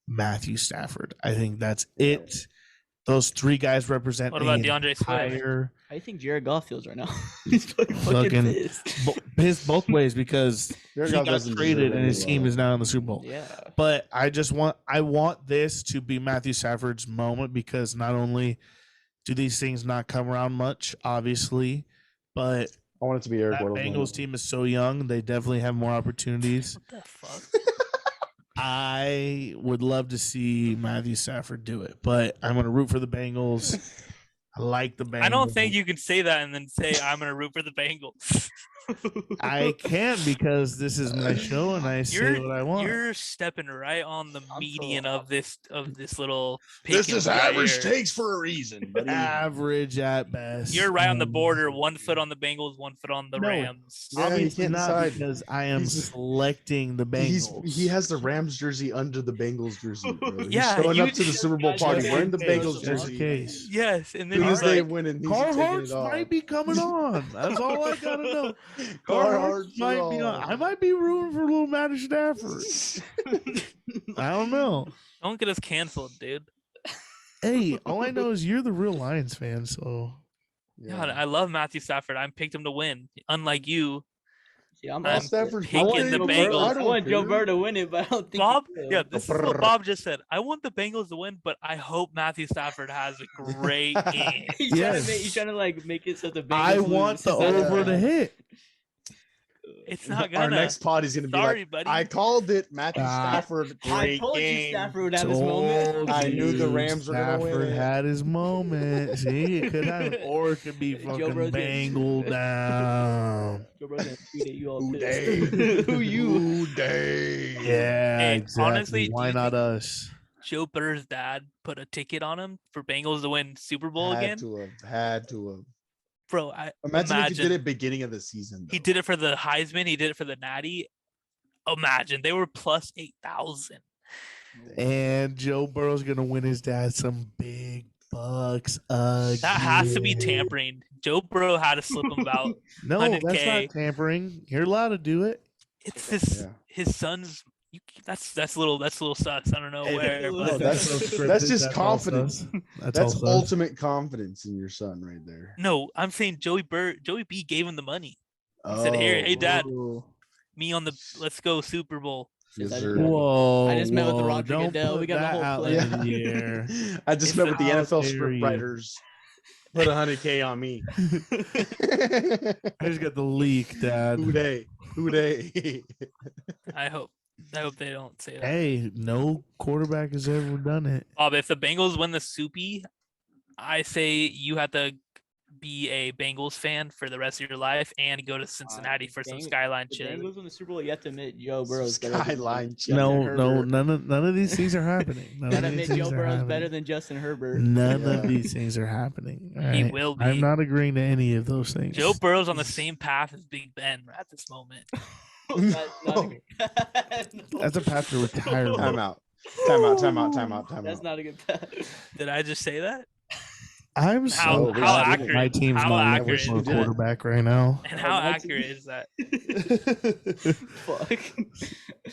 Matthew Stafford. I think that's it. Those 3 guys represent. What about DeAndre Swift? How do you think Jared Goff feels right now? He's fucking pissed. Pissed both ways because Jared he Goff got doesn't traded deserve and his any team love. is now in the Super Bowl. Yeah. But I want this to be Matthew Stafford's moment because not only do these things not come around much, obviously, but I want it to be Eric that Weddle's Bengals moment. team is so young; they definitely have more opportunities. What the fuck? I would love to see Matthew Stafford do it, but I'm going to root for the Bengals. I like the Bengals. I don't think you can say that and then say I'm gonna root for the Bengals. I can because this is my show and I say what I want. You're stepping right on the median of this little. This pickings is right average here. takes for a reason, buddy. Average at best. You're right on the border. 1 foot on the Bengals, 1 foot on the No. Rams. Yeah, he Obviously can't not decide. because I am He's- selecting the Bengals. He has the Rams jersey under the Bengals jersey. Bro. He's Yeah, showing you up to the just- Super Bowl guys, party just wearing the in case, Bengals Just in jersey. case. Yes, and then As soon he's as they like, win, he's Carhartts taking it off. might be coming on. That's all I gotta know. Carhartts might are be on. on. I might be rooting for little Matthew Stafford. I don't know. don't get us canceled, dude. Hey, all I know is you're the real Lions fan, so God, I love Matthew Stafford. I picked him to win. Unlike you, See, I'm I'm Stafford's picking playing the Joe Bengals. Burrow. I don't want Joe care. Burrow to win it, but I don't think Bob. he will. Yeah, this is what Bob just said. I want the Bengals to win, but I hope Matthew Stafford has a great game. Yes. He's trying to like make it so the Bengals I want the lose. over to hit. It's not gonna. Our next pod is going to be Sorry, like, buddy. I called it, Matthew Ah. Stafford, I great told you game. Stafford would have his moment. Told I knew the you Rams were gonna win Stafford it. had his moment. See, it could happen, or it could be Joe fucking Burrow's gonna- bangled down. Joe Burrow's gonna tweet at you all Who pissed. day? Who you? Who day? Yeah, Hey, exactly. honestly, do Why you not think- us? Joe Burrow's dad put a ticket on him for Bengals to win Super Bowl again. Had to have. Bro, I Imagine if you did it beginning of the season. He though. did it for the Heisman. He did it for the Natty. Imagine they were plus 8,000. And Joe Burrow's gonna win his dad some big bucks. That has to be again. tampering. Joe Burrow had to slip him about. No, that's 100K. not tampering. You're allowed to do it. It's his Yeah. his son's. That's a little sus. I don't know Hey, where. no, But that's- so scripted. that's just all confidence. sus. That's, That's all sus. ultimate confidence in your son right there. no, I'm saying Joey B gave him the money. He said, "Here, hey, Dad. Ooh. Me on the let's go Super Bowl." Yes, Yes, I sir. did. Whoa! I just met with the whoa, Roger don't Goodell. put We got the that whole out plan. in the air. I just It's met with the how NFL dare script you. writers. Put 100K on me. I just got the leak, Dad. Who day? Who day? I hope they don't say that. Hey, no quarterback has ever done it. Bob, if the Bengals win the Soupy, I say you have to be a Bengals fan for the rest of your life and go to Cincinnati for some Skyline The shit. Bengals win the Super Bowl. You have to admit Joe Burrow's better than Skyline Justin No, Herbert. none of these things are happening. None You of gotta these admit things Joe are Burrow's happening. better than Justin Herbert. None Yeah. of these things are happening. all He right? will I'm be. not agreeing to any of those things. Joe Burrow's on the same path as Big Ben at this moment. That's not a good. That's a path to retirement. Time out. Time out. Time out. Time out. Time That's out. not a good path. Did I just say that? I'm How so how glad accurate- my team's how not accurate looking for a is that? quarterback right now. And how my accurate is that? Fuck.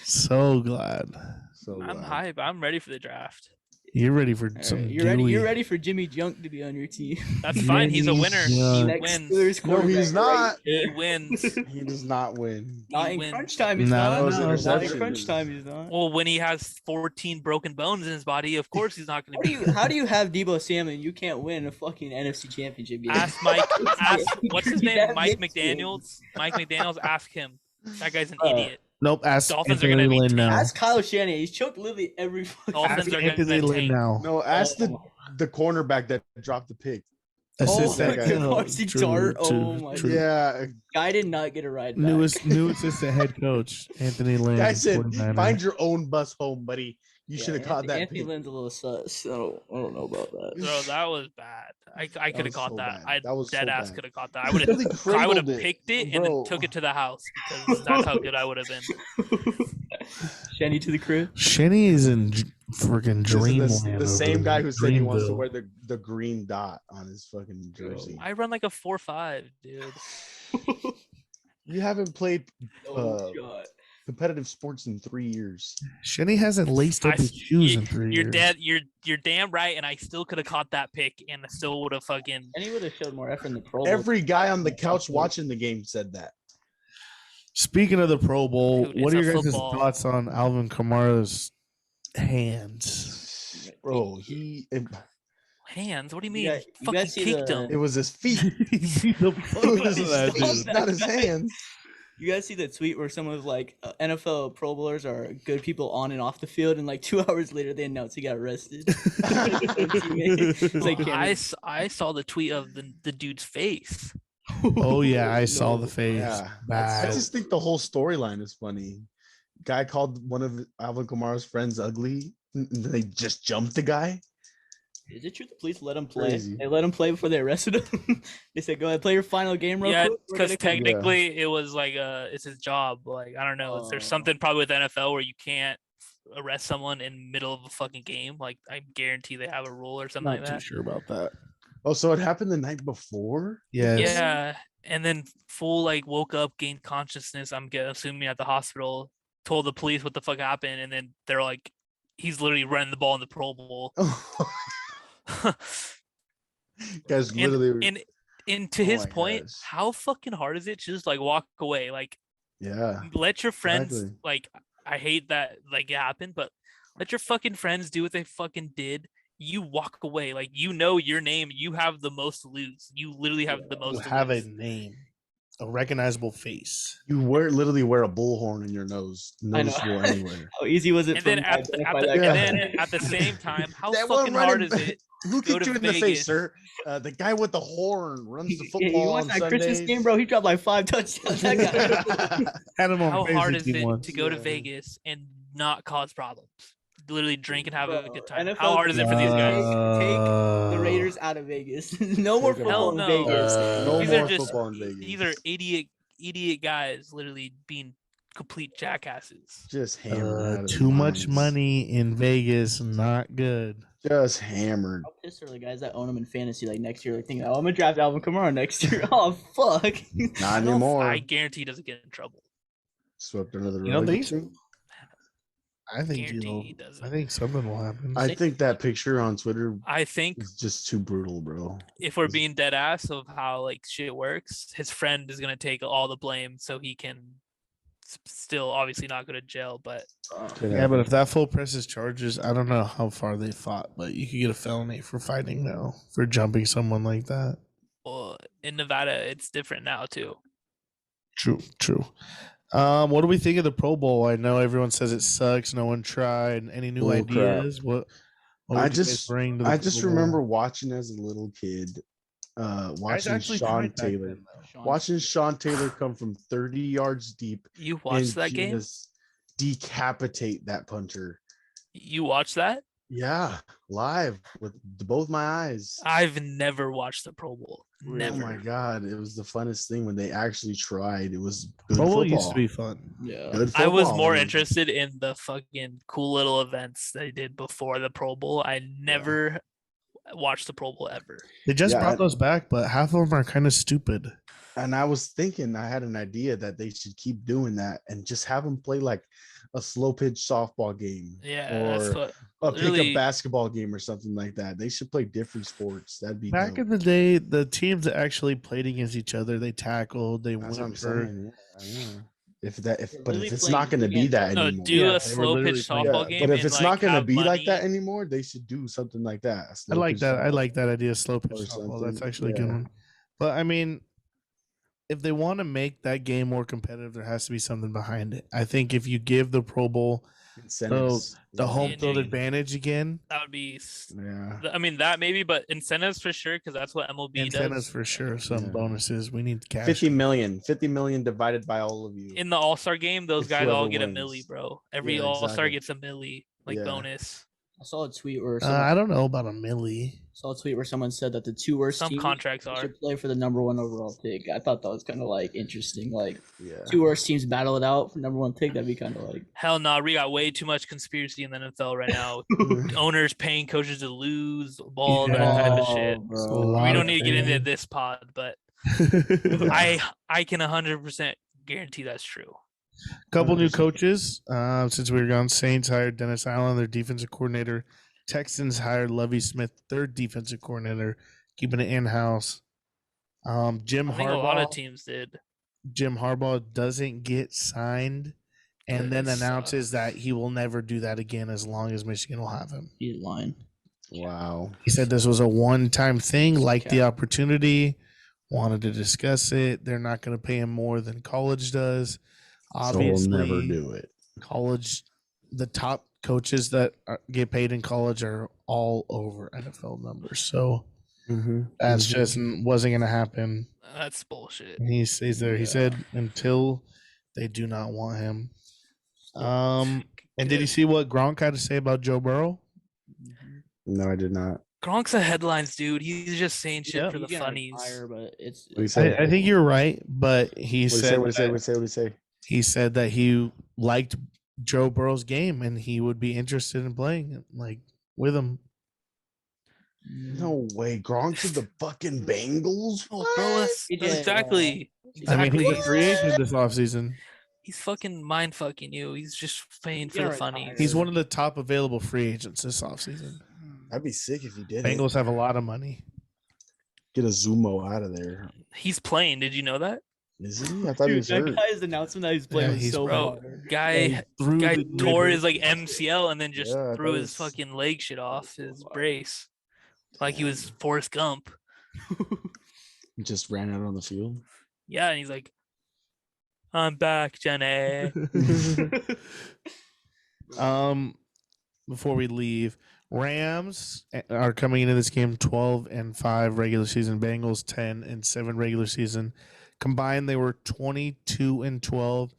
So glad. So I'm glad. hype. I'm ready for the draft. You're ready for All some. right, you're ready. gooey- You're ready for Jimmy Junk to be on your team. That's fine. He's a winner. He Yeah. Next wins. Steelers No, he's quarterback, not. He wins. He does not win. Not He in wins. crunch time. He's No, not. those Not in interceptions. crunch time. He's not. Well, when he has 14 broken bones in his body, of course he's not going How to do be. you how do you have Debo Samuel and you can't win a fucking NFC Championship game? Ask Mike. Ask what's his name? Yeah, Mike mixed game. McDaniels. Mike McDaniels. Ask him. That guy's an Uh, idiot. Nope. Ask Dolphins are Anthony gonna be Lynn now. Ask Kyle Shanahan. He's choked literally every fucking. Dolphins Ask are gonna Anthony Lynn tank. now. No, ask Oh the cornerback that dropped the pick. Assistant. that guy. Marcy Dart. Oh my god. Yeah, Guy did not get a ride back. New assistant head coach Anthony Lynn. guy said, 49er. "Find your own bus home, buddy. You should have caught that Anthony pick." Lynn's a little sus. I don't know about that. Bro, that was bad. I could have was caught so that. bad. I That was so dead ass bad. could have caught that. He really I would have cradled it, picked it and then bro. took it to the house because that's how good I would have been. Shenny to the crib. Shenny is in freaking This is dreamland. the same guy who said he wants to Dreamville. wear the green dot on his fucking jersey. I run like a 4.5, dude. You haven't played Oh god. competitive sports in 3 years. Shenny hasn't laced up his shoes in 3 You're years. dead. You're damn right, and I still could have caught that pick, and I still would have fucking. And he would have showed more effort in the Pro Bowl. Every guy on the couch watching the game said that. Speaking of the Pro Bowl, Dude, what it's are a your guys' football. thoughts on Alvin Kamara's hands? Bro, Hands? What do you You mean? guys- you Fucking guys see kicked the- it him. was his feet. He beat the fuck It out was of his that feet, dude. not his hands. You guys see the tweet where someone was like, NFL Pro Bowlers are good people on and off the field, and like 2 hours later they announced he got arrested. It's like, I saw the tweet of the dude's face. Oh yeah, I saw the face. Yeah, I Bad. just think the whole storyline is funny. Guy called one of Alvin Kamara's friends ugly. And they just jumped the guy. Is it true the police let him play? Crazy. They let him play before they arrested him. They said, "Go ahead, play your final game, real Yeah, quick." We're because gonna come-" technically it was like it's his job. Like I don't know. There's Oh. something probably with NFL where you can't arrest someone in middle of a fucking game. Like I guarantee they have a rule or something Not like too that. sure about that. Oh, so it happened the night before? Yes. Yeah, and then full like woke up, gained consciousness. I'm assuming at the hospital, told the police what the fuck happened, and then they're like, he's literally running the ball in the Pro Bowl. Guys, literally. And to Oh his my point, gosh. how fucking hard is it to just like walk away? Like Yeah. let your friends Exactly. like I hate that like it happened, but let your fucking friends do what they fucking did. You walk away. Like you know your name. You have the most to lose. You literally have the most You to have a lose. name, a recognizable face. You literally wear a bullhorn in your nose, I know. noticeable anywhere. How easy was it And for then him to at, identify the, that and guy? then at the same time, how That one fucking hard running is it? Look Go at to you in the face, Vegas. sir. The guy with the horn runs the You football watched on that Sundays. Christmas game, bro? He dropped like 5 touchdowns. That guy. Had him on How hard is fantasy it once. to go to Yeah. Vegas and not cause problems? Literally drink and have a Bro, good time. NFL How hard is it for these guys? Take the Raiders out of Vegas. No more Take 'em football out. in Hell no. Vegas. No These more are just football in Vegas. these are idiot guys literally being complete jackasses. Just hammered. out of Too their much minds. money in Vegas, not good. Just hammered. How pissed are the guys that own him in fantasy like next year? Like thinking, oh, I'm gonna draft Alvin Kamara next year. Oh fuck. Not anymore. I guarantee he doesn't get in trouble. Swept under the rug. You don't think so? I think Guarantee you'll. he doesn't. I think something will happen. I think that picture on Twitter I think is just too brutal, bro. if we're being dead ass of how like shit works, his friend is gonna take all the blame so he can still obviously not go to jail. But Yeah, but if that fool presses charges, I don't know how far they fought, but you could get a felony for fighting now for jumping someone like that. in Nevada, it's different now too. True. What do we think of the Pro Bowl? I know everyone says it sucks. No one tried. Any new Bull crap. ideas? What would I you guys just- bring to the I just Pro Bowl? remember watching as a little kid, Guys watching actually Sean tried back Taylor. then, though. Sean- Watching Sean Taylor come from 30 yards deep You watched and that game? just decapitate that punter. You watched that? Yeah, live with both my eyes. I've never watched the Pro Bowl. Oh Never. my god, it was the funnest thing when they actually tried. It was good Pro Bowl football. used to be fun. Yeah. Good I was football, more man. interested in the fucking cool little events they did before the Pro Bowl. I never watched the Pro Bowl ever. They just Yeah, brought I- those back, but half of them are kind of stupid. And I was thinking, I had an idea that they should keep doing that and just have them play like a slow pitch softball game Yeah, that's or what. a really- pickup basketball game or something like that. They should play different sports. That'd be Back dope. in the day, the teams that actually played against each other, they tackled, they That's what I'm went for. saying. Yeah. But literally if it's playing not going to be that No, anymore, do Yeah, they a were slow pitch literally playing- softball Yeah, game. but if and, it's like, not going to have be like that money. anymore, they should do something like that. a I slow like pitch that. I softball. like that idea. Slow pitch Or softball. That's something, actually a good yeah. one. But I mean, if they want to make that game more competitive, there has to be something behind it. I think if you give the Pro Bowl Incentives. the home Yeah, field dude. advantage again, That would be. Yeah. I mean, that maybe, but incentives for sure, because that's what MLB incentives does. for sure, some Yeah. bonuses. We need cash. 50 million divided by all of you. In the All-Star game, those If guys all whoever get a wins. milli, bro. Every Yeah, All-Star exactly. gets a milli, like Yeah. bonus. I saw a tweet where I don't know about a milli. someone said that the two worst Some teams contracts are. should play for the number one overall pick. I thought that was kind of like interesting. Like Yeah. two worst teams battle it out for number one pick. That'd be kind of like Hell no, we got way too much conspiracy in the NFL right now. Owners paying coaches to lose, all that type of shit. It's a bro. lot We of don't need to get into things. this pod, but Yeah. I can 100% guarantee that's true. Couple new 100%. coaches since we were gone. Saints hired Dennis Allen, their defensive coordinator. Texans hired Lovie Smith, their defensive coordinator, keeping it in-house. Jim I think a lot of Harbaugh. teams did. Jim Harbaugh doesn't get signed, and then That announces sucks. that he will never do that again as long as Michigan will have him. he's lying. Wow. He said this was a one-time thing, liked the Okay. opportunity, wanted to discuss it. They're not going to pay him more than college does. Obviously, So we'll never do it. college, the top coaches that get paid in college are all over NFL numbers. So that's just wasn't going to happen. That's bullshit. And he says there. He said until they do not want him. And did you see what Gronk had to say about Joe Burrow? No, I did not. Gronk's a headlines dude. He's just saying shit for the He's gonna funnies. retire, but it's What do you say? I think you're right, but he What do said you say? he said that he liked Joe Burrow's game and he would be interested in playing like with him. No way. Gronk to the fucking Bengals? Oh, bro, that's He did, exactly. I mean, he's a Exactly. free agent this offseason. He's fucking mind fucking you. He's just paying He's for the gonna funnies. retire. He's one of the top available free agents this offseason. I'd be sick if he did. Bengals have a lot of money. Get a Zumo out of there. He's playing. Did you know that? Is he? I thought he was that hurt. guy's announcement that he's playing Yeah, was he's so Bro, hard. guy Through the tore liver. his like MCL and then just Yeah, I threw thought his it was- fucking leg shit off his brace, like he was Forrest Gump. He just ran out on the field. Yeah, and he's like, "I'm back, Jenny." Before we leave, Rams are coming into this game 12-5 regular season. Bengals 10-7 regular season. Combined, they were 22-12.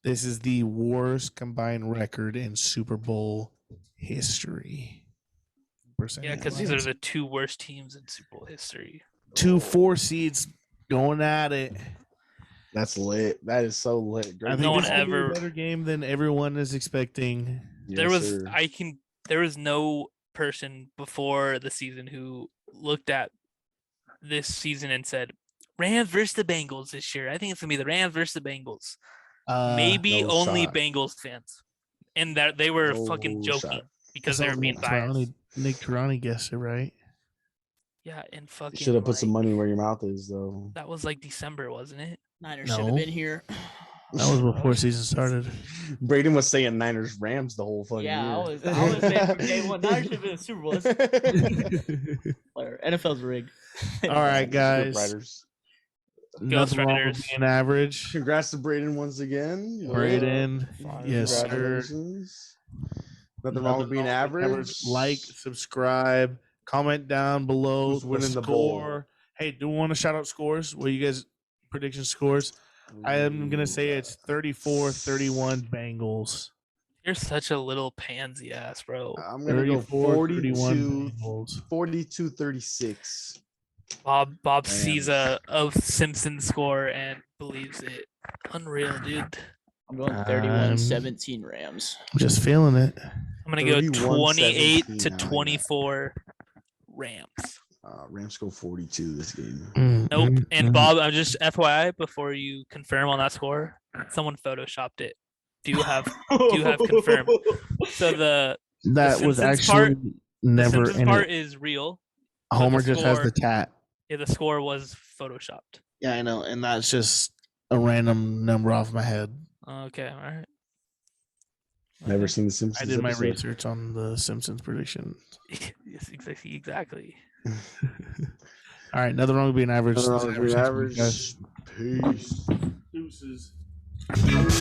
This is the worst combined record in Super Bowl history. Yeah, because these are the two worst teams in Super Bowl history. 2 4 seeds going at it. That's lit. That is so lit. I think No one this will be ever- a better game than everyone is expecting. There was no person before the season who looked at this season and said, Rams versus the Bengals this year. I think it's gonna be the Rams versus the Bengals. Maybe no only shot. Bengals fans, and that they were fucking No joking shot. because they were being biased. Nick Tarani guessed it right. Yeah, and fucking You should have put some like, money where your mouth is, though. That was like December, wasn't it? Niners should No. have been here. That was before season started. Braden was saying Niners Rams the whole fucking Yeah, year. I was saying from day one. Niners should have been a Super Bowl. Player. NFL's rigged. All right, guys. Riders. Nothing wrong with Riders. being average. Congrats to Braden once again. Braden, yes, sir. Congratulations. Nothing wrong with being average. Like, subscribe, comment down below. Who's winning the bowl? score. Hey, do we want to shout out scores? What you guys prediction scores? I am gonna say it's 34-31 Bengals. You're such a little pansy ass, bro. I'm gonna go 34-31 Bengals. 42-36. Bob sees a Simpson score and believes it. Unreal, dude. I'm going 31-17 Rams. I'm just feeling it. I'm gonna go 28 to 31-17, 24 Rams. Rams go 42 this game. Nope. And Bob, I'm just FYI before you confirm on that score, someone photoshopped it. Do you have confirmed? So the that was Simpsons actually part- never Simpsons in part it. is real. Homer the just has the score- tat. Yeah, the score was photoshopped. Yeah, I know, and that's just a random number off my head. Okay, all right. Never seen the Simpsons. I did my episode. research on the Simpsons prediction. Yes, exactly. All right, nothing wrong with being average. Nothing wrong with being Average. average. Peace. Deuces.